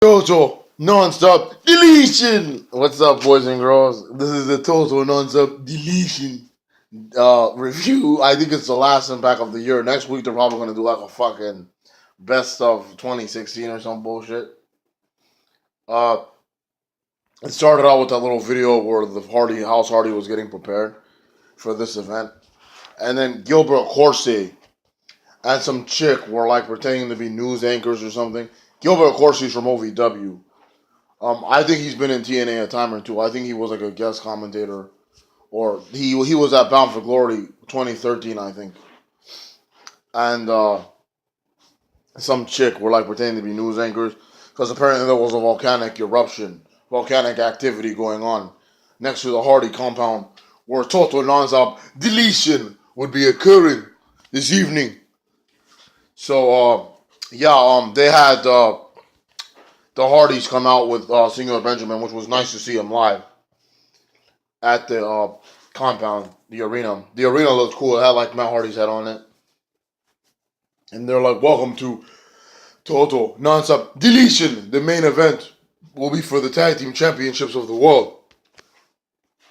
Total non-stop deletion. What's up, boys and girls? This is the total non-stop deletion review. I think it's the last impact of the year. Next week they're probably gonna do like a fucking best of 2016 or some bullshit. Uh, it started out with that little video where the House Hardy was getting prepared for this event, and then Gilbert Corsi and some chick were like pretending to be news anchors or something. Gilbert Corsi's from OVW. I think he's been in TNA a time or two. I think he was like a guest commentator, or he was at Bound for Glory 2013, I think. And some chick were like pretending to be news anchors because apparently there was a volcanic activity going on next to the Hardy compound where total non-stop deletion would be occurring this evening. So they had the Hardys come out with Senor Benjamin, which was nice to see him live at the compound, the arena. The arena looked cool. It had like Matt Hardy's head on it. And they're like, welcome to Total Nonstop Deletion. The main event will be for the Tag Team Championships of the world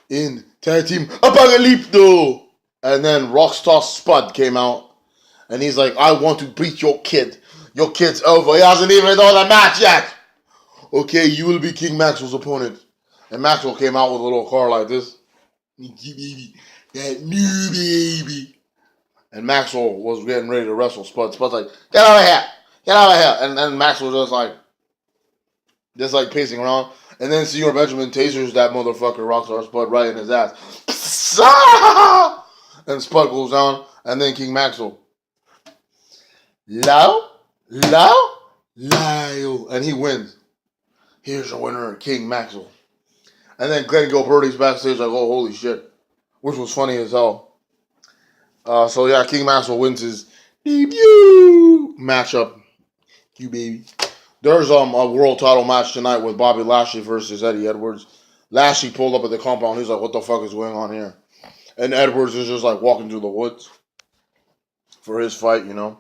in Tag Team Apocalypto. And then Rockstar Spud came out. And he's like, I want to beat your kid. Your kid's over. He hasn't even done the match yet. Okay, you will be King Maxwell's opponent. And Maxwell came out with a little car like this. That new baby. And Maxwell was getting ready to wrestle Spud. Spud's like, get out of here. Get out of here. And then Maxwell just like pacing around. And then Senor Benjamin tasers that motherfucker Rockstar Spud right in his ass. And Spud goes down. And then King Maxwell. Low. And he wins. Here's your winner, King Maxwell. And then Glenn Gilberti's backstage like, oh, holy shit. Which was funny as hell. King Maxwell wins his debut matchup. You baby. There's a world title match tonight with Bobby Lashley versus Eddie Edwards. Lashley pulled up at the compound. He's like, what the fuck is going on here? And Edwards is just like walking through the woods for his fight, you know.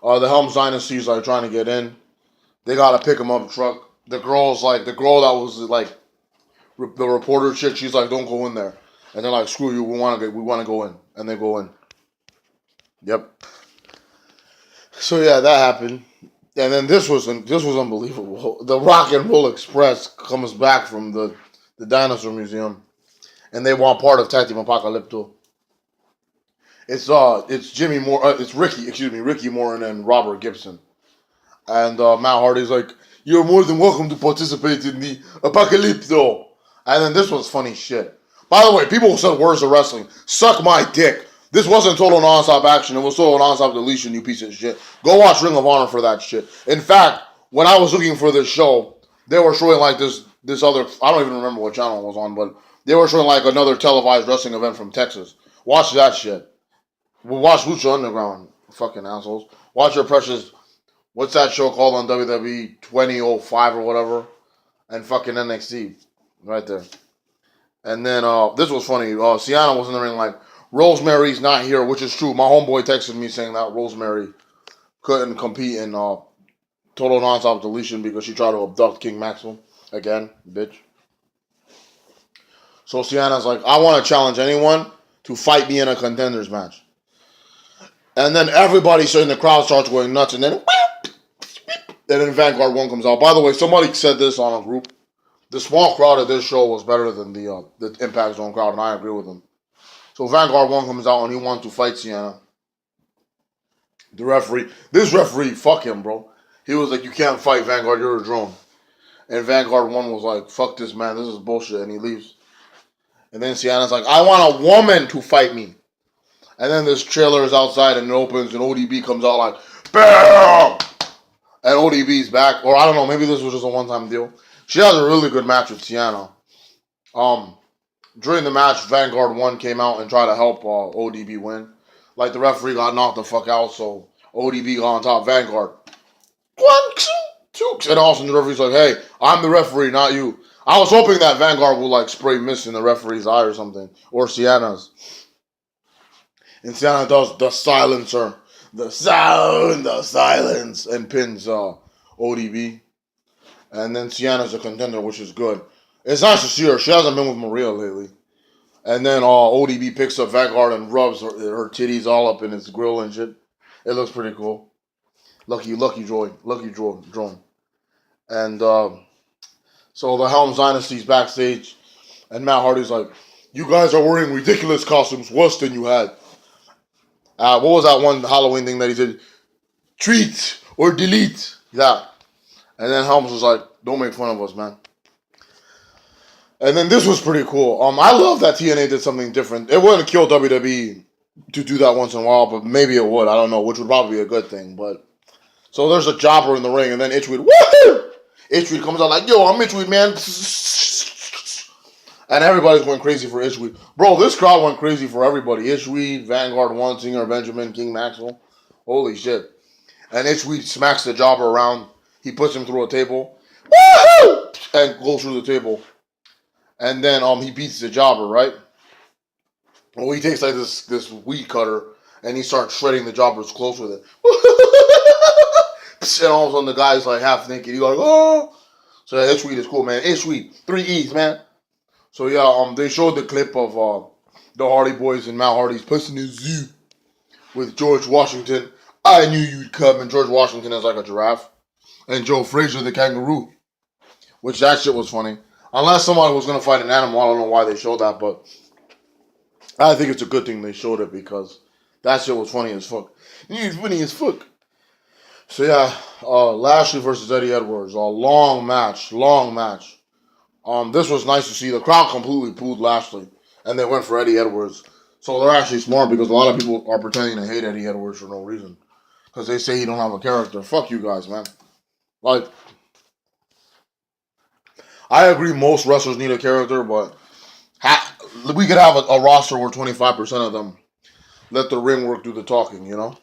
The Helms Dynasty is like trying to get in. They gotta pick him up truck. The girl that was like the reporter chick, she's like, don't go in there. And they're like, screw you, we wanna go in. And they go in. Yep. So yeah, that happened. And then this was unbelievable. The Rock and Roll Express comes back from the Dinosaur Museum. And they want part of Tag Team Apocalypto. It's Ricky Morton and Robert Gibson. And Matt Hardy's like, you're more than welcome to participate in the Apocalypto. And then this was funny shit. By the way, people said words of wrestling. Suck my dick. This wasn't total non-stop action. It was total non-stop deletion, you piece of shit. Go watch Ring of Honor for that shit. In fact, when I was looking for this show, they were showing like this other, I don't even remember what channel it was on, but they were showing like another televised wrestling event from Texas. Watch that shit. We'll watch Lucha Underground, fucking assholes. Watch your precious, what's that show called on WWE, 2005 or whatever, and fucking NXT, right there. And then, this was funny, Sienna was in the ring like, Rosemary's not here, which is true. My homeboy texted me saying that Rosemary couldn't compete in Total Nonstop Deletion because she tried to abduct King Maxwell again, bitch. So Sienna's like, I want to challenge anyone to fight me in a contenders match. And then everybody in the crowd starts going nuts, and then Vanguard 1 comes out. By the way, somebody said this on a group. The small crowd of this show was better than the Impact Zone crowd, and I agree with them. So Vanguard 1 comes out, and he wants to fight Sienna. This referee, fuck him, bro. He was like, you can't fight Vanguard, you're a drone. And Vanguard 1 was like, fuck this, man, this is bullshit, and he leaves. And then Sienna's like, I want a woman to fight me. And then this trailer is outside and it opens and ODB comes out like, BAM! And ODB's back. Or I don't know, maybe this was just a one-time deal. She has a really good match with Sienna. During the match, Vanguard 1 came out and tried to help ODB win. Like the referee got knocked the fuck out, so ODB got on top. Vanguard. 1, 2, 2. And all of a sudden the referee's like, hey, I'm the referee, not you. I was hoping that Vanguard would like spray mist in the referee's eye or something. Or Sienna's. And Sienna does the silencer. The sound of silence. And pins ODB. And then Sienna's a contender, which is good. It's nice to see her. She hasn't been with Maria lately. And then ODB picks up Vanguard and rubs her titties all up in his grill and shit. It looks pretty cool. Lucky drone. And so the Helms Dynasty's backstage, and Matt Hardy's like, "You guys are wearing ridiculous costumes, worse than you had." What was that one Halloween thing that he said? Treat or delete. That. And then Helms was like, "Don't make fun of us, man." And then this was pretty cool. I love that TNA did something different. It wouldn't kill WWE to do that once in a while, but maybe it would. I don't know, which would probably be a good thing. But so there's a jobber in the ring, and then Itchweed, woohoo! Itchweed comes out like, "Yo, I'm Itchweed, man." And everybody's going crazy for Itchweed. Bro, this crowd went crazy for everybody. Itchweed, Vanguard, Wansinger, Benjamin, King Maxwell. Holy shit. And Itchweed smacks the jobber around. He puts him through a table. Woohoo! And goes through the table. And then he beats the jobber, right? Well, he takes like this weed cutter and he starts shredding the jobber's clothes with it. And all of a sudden the guy's like half naked. He's like, "Oh!" So yeah, Itchweed is cool, man. Itchweed, 3 E's, man. So yeah, they showed the clip of the Hardy Boys and Matt Hardy's pushing the zoo with George Washington. "I knew you'd come," and George Washington is like a giraffe, and Joe Frazier the kangaroo, which that shit was funny. Unless somebody was gonna fight an animal, I don't know why they showed that, but I think it's a good thing they showed it because that shit was funny as fuck. It's funny as fuck. So yeah, Lashley versus Eddie Edwards, a long match. This was nice to see. The crowd completely booed Lashley, and they went for Eddie Edwards. So they're actually smart because a lot of people are pretending to hate Eddie Edwards for no reason. Because they say he don't have a character. Fuck you guys, man. Like, I agree most wrestlers need a character, but we could have a roster where 25% of them let the ring work do the talking, you know?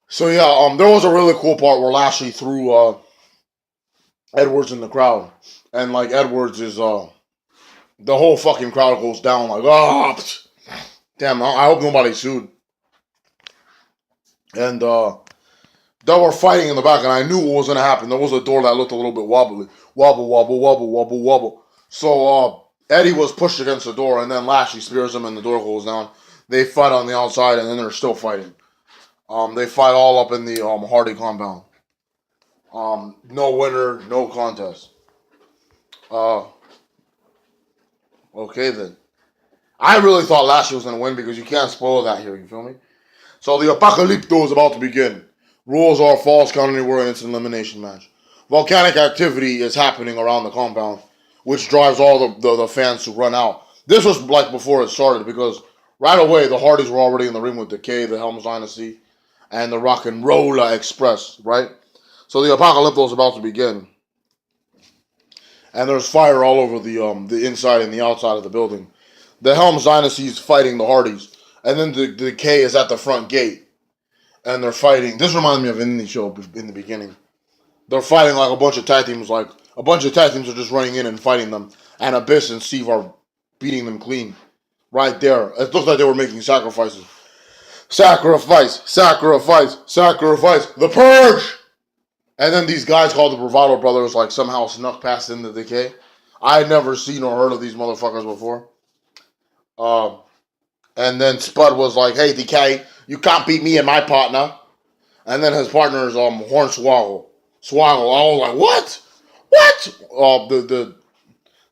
So yeah, there was a really cool part where Lashley threw Edwards in the crowd. And like Edwards is the whole fucking crowd goes down like, "Ah, damn, I hope nobody sued." And they were fighting in the back, and I knew what was gonna happen. There was a door that looked a little bit wobbly. Wobble. So Eddie was pushed against the door, and then Lashley spears him and the door goes down. They fight on the outside, and then they're still fighting. They fight all up in the Hardy compound. No winner, no contest. Okay then. I really thought Lashley was going to win because you can't spoil that here, you feel me? So the Apocalypto is about to begin. Rules are false count anywhere and it's an elimination match. Volcanic activity is happening around the compound, which drives all the fans to run out. This was like before it started because right away the Hardys were already in the ring with Decay, the Helms Dynasty, and the Rock and Roller Express, right? So the Apocalypto is about to begin. And there's fire all over the inside and the outside of the building. The Helms Dynasty is fighting the Hardys, and then the Decay is at the front gate, and they're fighting. This reminds me of an indie show in the beginning. They're fighting like a bunch of tag teams. Like a bunch of tag teams are just running in and fighting them, and Abyss and Steve are beating them clean. Right there, it looks like they were making sacrifices. Sacrifice. The Purge. And then these guys called the Bravado Brothers like somehow snuck past in the Decay. I had never seen or heard of these motherfuckers before. And then Spud was like, "Hey Decay, you can't beat me and my partner." And then his partner is Hornswoggle. Swoggle. I was like, "What?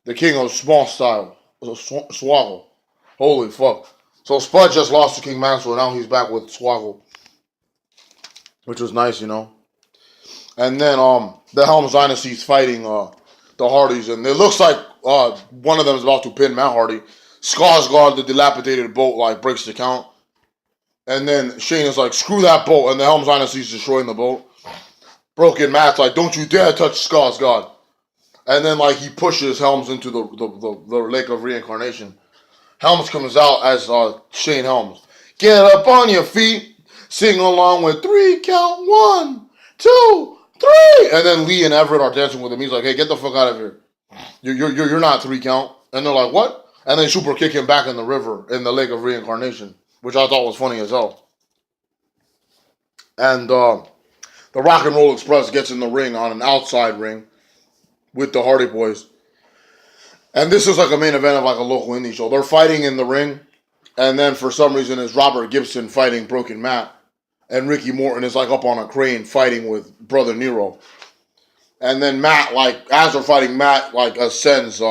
The king of small style. Swoggle. Holy fuck." So Spud just lost to King Maxwell. Now he's back with Swoggle, which was nice, you know. And then the Helms Dynasty is fighting the Hardys, and it looks like one of them is about to pin Matt Hardy. Skarsgård, the dilapidated boat, like breaks the count, and then Shane is like, "Screw that boat," and the Helms Dynasty is destroying the boat. Broken Matt's like, "Don't you dare touch Skarsgård," and then like he pushes Helms into the lake of reincarnation. Helms comes out as Shane Helms. "Get up on your feet, sing along with 3 count, 1, 2, 3, and then Lee and Everett are dancing with him. He's like, "Hey, get the fuck out of here. You're not 3 count." And they're like, "What?" And they super kick him back in the river in the lake of reincarnation, which I thought was funny as hell. And the Rock and Roll Express gets in the ring on an outside ring, with the Hardy Boys. And this is like a main event of like a local indie show. They're fighting in the ring, and then for some reason it's Robert Gibson fighting Broken Matt, and Ricky Morton is like up on a crane fighting with Brother Nero. And then Matt, like as they're fighting, Matt like ascends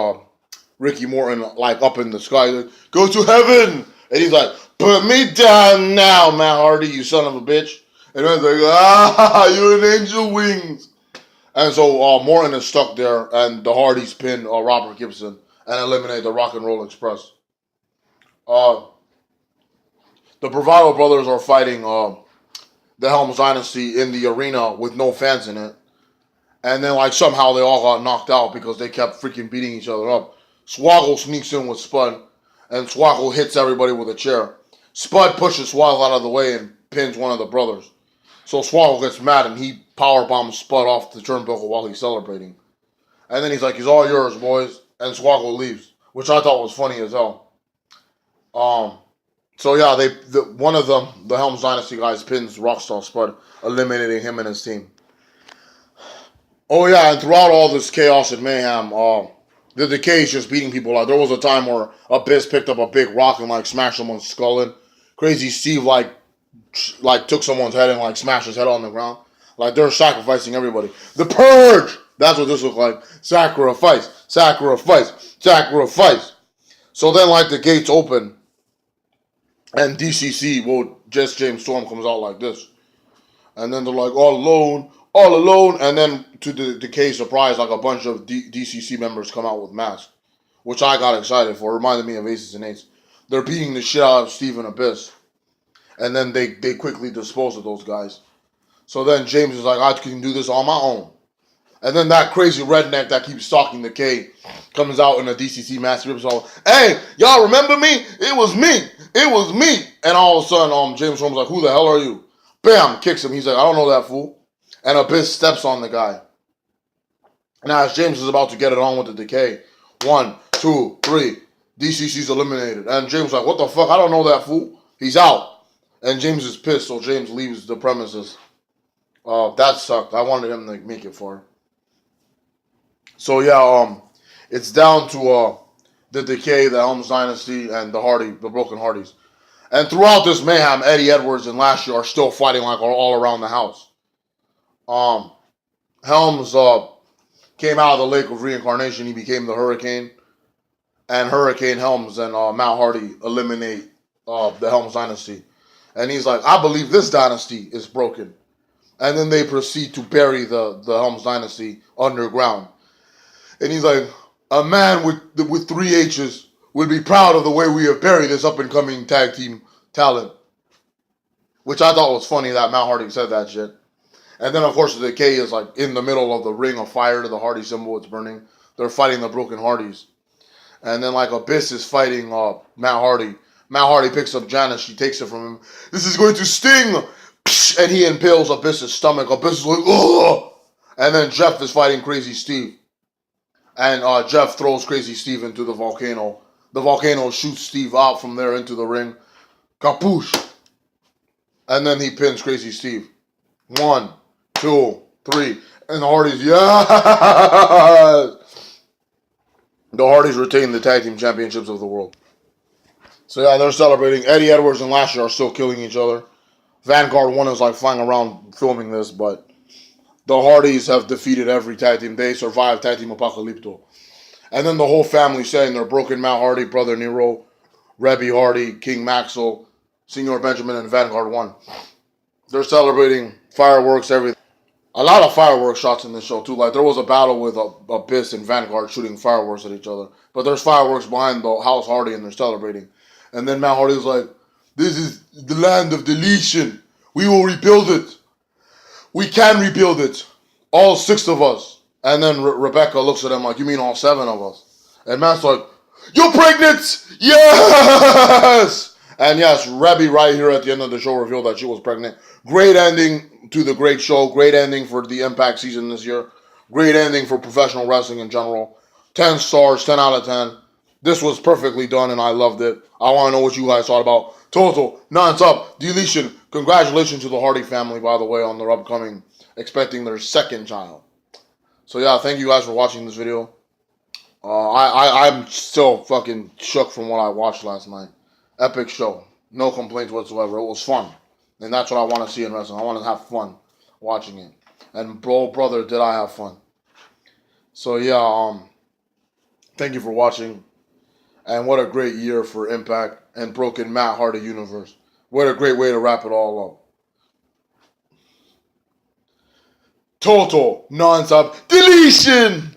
Ricky Morton like up in the sky, like, go to heaven, and he's like, put me down now, Matt Hardy, you son of a bitch. And then they're like, you're an angel wings. And so Morton is stuck there, and the Hardys pin Robert Gibson and eliminate the Rock and Roll Express. The Bravado Brothers are fighting the Helms Dynasty in the arena with no fans in it. And then, like, somehow they all got knocked out because they kept freaking beating each other up. Swoggle sneaks in with Spud, and Swoggle hits everybody with a chair. Spud pushes Swoggle out of the way and pins one of the brothers. So Swoggle gets mad and he powerbombs Spud off the turnbuckle while he's celebrating. And then he's like, he's all yours, boys. And Swoggle leaves, which I thought was funny as hell. So yeah, one of them, the Helms Dynasty guys, pins Rockstar Spud, eliminating him and his team. Oh yeah, and throughout all this chaos and mayhem, the Decay is just beating people out. There was a time where Abyss picked up a big rock and like smashed someone's skull in. Crazy Steve like took someone's head and like smashed his head on the ground. Like they're sacrificing everybody. The Purge! That's what this looked like. Sacrifice, sacrifice, sacrifice. So then like the gates open and DCC, well, just James Storm comes out like this. And then they're like, all alone. And then to the Decay surprise, like a bunch of DCC members come out with masks, which I got excited for. It reminded me of Aces and Eights. They're beating the shit out of Steve and Abyss. And then they quickly dispose of those guys. So then James is like, I can do this on my own. And then that crazy redneck that keeps stalking the K comes out in a DCC mask, rips all, hey, y'all remember me? It was me. It was me. And all of a sudden, James Storm's like, who the hell are you? Bam, kicks him. He's like, I don't know that fool. And Abyss steps on the guy. Now, as James is about to get it on with the Decay, 1, 2, 3, DCC's eliminated. And James is like, what the fuck? I don't know that fool. He's out. And James is pissed, so James leaves the premises. That sucked. I wanted him to make it far. So yeah, it's down to the Decay, the Helms Dynasty, and the Broken Hardys. And throughout this mayhem, Eddie Edwards and Lashley are still fighting like all around the house. Helms came out of the Lake of Reincarnation. He became the Hurricane. And Hurricane Helms and Matt Hardy eliminate the Helms Dynasty. And he's like, I believe this dynasty is broken. And then they proceed to bury the Helms Dynasty underground. And he's like, a man with 3 H's would be proud of the way we have buried this up-and-coming tag team talent. Which I thought was funny that Matt Hardy said that shit. And then, of course, the Decay is like in the middle of the ring of fire to the Hardy symbol. It's burning. They're fighting the Broken Hardys. And then, like, Abyss is fighting Matt Hardy. Matt Hardy picks up Janice. She takes it from him. This is going to sting! And he impales Abyss's stomach. Abyss is like, ugh! And then Jeff is fighting Crazy Steve. And Jeff throws Crazy Steve into the volcano. The volcano shoots Steve out from there into the ring. Kapoosh! And then he pins Crazy Steve. 1, 2, 3. And the Hardys, yes! The Hardys retain the tag team championships of the world. So yeah, they're celebrating. Eddie Edwards and Lashley are still killing each other. Vanguard 1 is like flying around filming this, but the Hardys have defeated every tag team. They survived Tag Team Apocalypto. And then the whole family saying they're Broken Matt Hardy, Brother Nero, Rebby Hardy, King Maxwell, Senor Benjamin, and Vanguard 1. They're celebrating fireworks, everything. A lot of fireworks shots in this show too. Like there was a battle with Abyss and Vanguard shooting fireworks at each other. But there's fireworks behind the House Hardy and they're celebrating. And then Matt Hardy was like, this is the land of deletion. We will rebuild it. We can rebuild it. All 6 of us. And then Rebecca looks at him like, you mean all 7 of us? And Matt's like, you're pregnant! Yes! And yes, Rebby right here at the end of the show revealed that she was pregnant. Great ending to the great show. Great ending for the Impact season this year. Great ending for professional wrestling in general. 10 stars, 10 out of 10. This was perfectly done and I loved it. I want to know what you guys thought about Total, Non-Stop, Deletion. Congratulations to the Hardy family, by the way, on their upcoming, expecting their 2nd child. So yeah, thank you guys for watching this video. I'm still fucking shook from what I watched last night. Epic show. No complaints whatsoever. It was fun. And that's what I want to see in wrestling. I want to have fun watching it. And brother, did I have fun. So yeah, thank you for watching. And what a great year for Impact and Broken Matt Hardy Universe. What a great way to wrap it all up. Total non-stop deletion!